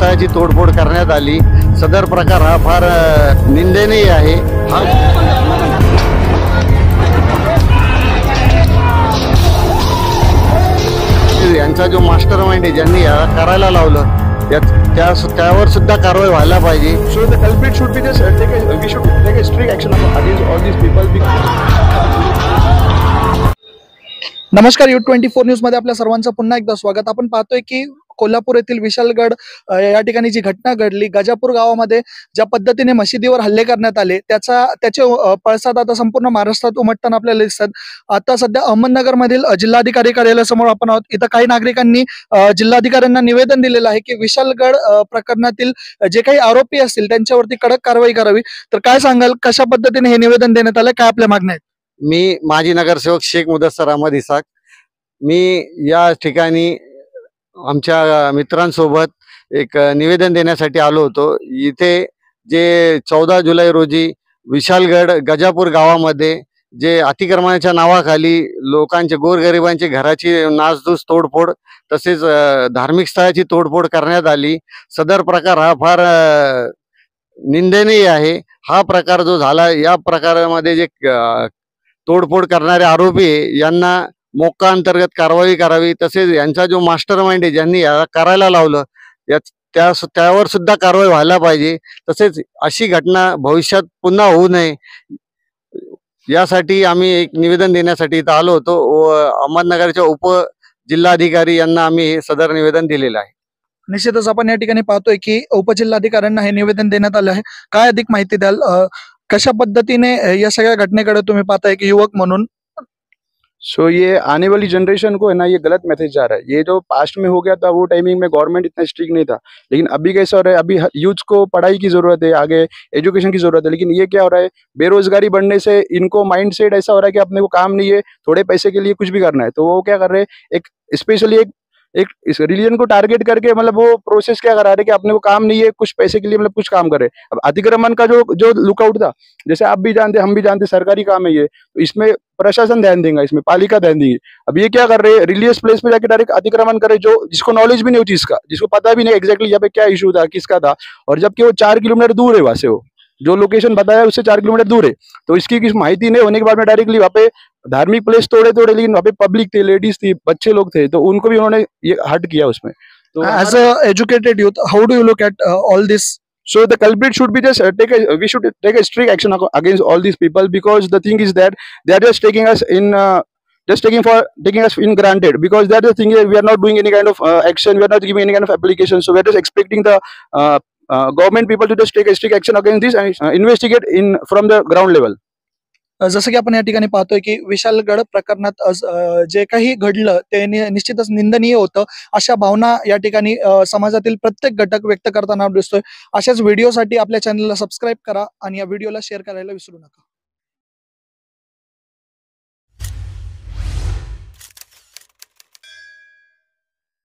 स्थळाची तोडफोड करण्यात आली। सदर प्रकार हा फार निंदनीय आहे। यांचा जो मास्टर माइंड आहे ज्यांनी करायला लावलं त्यावर सुद्धा कारवाई व्हायला पाहिजे। So the culprit should be just we should take a strict action against all these people. नमस्कार, U24 न्यूज मध्ये आपल्या सर्वांचं पुन्हा एकदा स्वागत। आपण पाहतोय की कोल्हापूर येथील विशालगड या ठिकाणी जी घटना घडली, गजापूर गावामध्ये ज्या पद्धतीने मशिदीवर हल्ले करण्यात आले त्याचे पळसाद आता संपूर्ण महाराष्ट्रात उमटताना आपल्याला दिसतात। आता सध्या अहमदनगर मधील जिल्हाधिकारी कार्यालयासमोर आपण आहोत। इथं काही नागरिकांनी जिल्हाधिकाऱ्यांना निवेदन दिलेलं आहे की विशालगड प्रकरणातील जे काही आरोपी असतील त्यांच्यावरती कडक कारवाई करावी। तर काय सांगाल, कशा पद्धतीने हे निवेदन देण्यात आलं, काय आपल्या मागण्या आहेत? मी माजी नगरसेवक शेख मुदस्सर अहमद इसाक, मी या ठिकाणी आमच्या मित्रांसोबत एक निवेदन देण्यासाठी आलो होतो। इथे जे 14 जुलै रोजी विशालगड गजापूर गावामध्ये जे अतिक्रमणाच्या नावाखाली लोकांचे गोरगरिबांचे घराची नासधूस तोडफोड तसेच धार्मिक स्थळाची तोडफोड करण्यात आली। सदर प्रकार हा फार निंदनीय आहे। हा प्रकार जो झाला, या प्रकारामध्ये जे तोडफोड करणारे आरोपी यांना मोक्का अंतर्गत कारवाई करावी। तसेच यांचा जो मास्टर माइंड आहे ज्यांनी करायला लावलं त्यावर सुद्धा कारवाई व्हायला पाहिजे। तसेच अशी घटना भविष्यात पुन्हा होऊ नये यासाठी आम्ही एक निवेदन देण्यासाठी इथं आलो होतो व अहमदनगरच्या उपजिल्हाधिकारी यांना आम्ही हे सदर निवेदन दिलेलं आहे। निश्चितच आपण या ठिकाणी पाहतोय की उपजिल्हाधिकाऱ्यांना हे निवेदन देण्यात आलं आहे। काय अधिक माहिती द्याल, कशा पद्धतीने या सगळ्या घटनेकडे तुम्ही पाहताय की युवक म्हणून? सो ये आने वाली जनरेशन को है ना, ये गलत मैसेज जा रहा है। ये जो पास्ट में हो गया था वो टाइमिंग में गवर्नमेंट इतना स्ट्रिक्ट नहीं था, लेकिन अभी कैसा हो रहा है, अभी यूथ को पढ़ाई की जरूरत है, आगे एजुकेशन की जरूरत है। लेकिन ये क्या हो रहा है, बेरोजगारी बढ़ने से इनको माइंडसेट ऐसा हो रहा है कि अपने को काम नहीं है, थोड़े पैसे के लिए कुछ भी करना है। तो वो क्या कर रहे हैं, एक स्पेशली एक इस रिलीजन को टारगेट करके मतलब वो प्रोसेस क्या करा रहे कि अपने को काम नहीं है, कुछ पैसे के लिए मतलब कुछ काम करे। अब अतिक्रमण का जो लुकआउट था, जैसे आप भी जानते हम भी जानते सरकारी काम है ये, तो इसमें प्रशासन ध्यान देगा, इसमें पालिका ध्यान देगी। अब ये क्या कर रहे हैं, रिलीजियस प्लेस पे जाके डायरेक्ट अतिक्रमण करे, जो जिसको नॉलेज भी नहीं होती इसका, जिसको पता भी नहीं एग्जैक्टली यहाँ पे क्या इशू था, किसका था, और जबकि वो 4 किलोमीटर दूर है वहां से, वो जो लोकेशन बताया उससे 4 किलोमीटर दूर है। तो इसकी किस माहिती नहीं होने के बाद में डायरेक्टली वहाँ पे धार्मिक प्लेस तोड़े, लेकिन वहाँ पे पब्लिक थे, लेडीज थी, बच्चे लोग थे, तो उनको भी उन्होंने ये हट किया उसमें। तो as a educated youth, how do you look at all this? So the culprit should be just we should take a strict action against all these people, because the thing is that they are just taking us in taking us in granted, because that is the thing is we are not doing any kind of action, we are not giving any kind of application. So we are just expecting the government people to just take a strict action against this and investigate in from the ground level. जसं की आपण या ठिकाणी पाहतोय की विशालगड प्रकरणात जे काही घडलं ते निश्चितच निंदनीय होतं। अशा भावना या ठिकाणी समाजातील प्रत्येक घटक व्यक्त करताना दिसतोय। अशाच व्हिडिओसाठी आपल्या चॅनलला सबस्क्राईब करा आणि या व्हिडिओला शेअर करायला विसरू नका।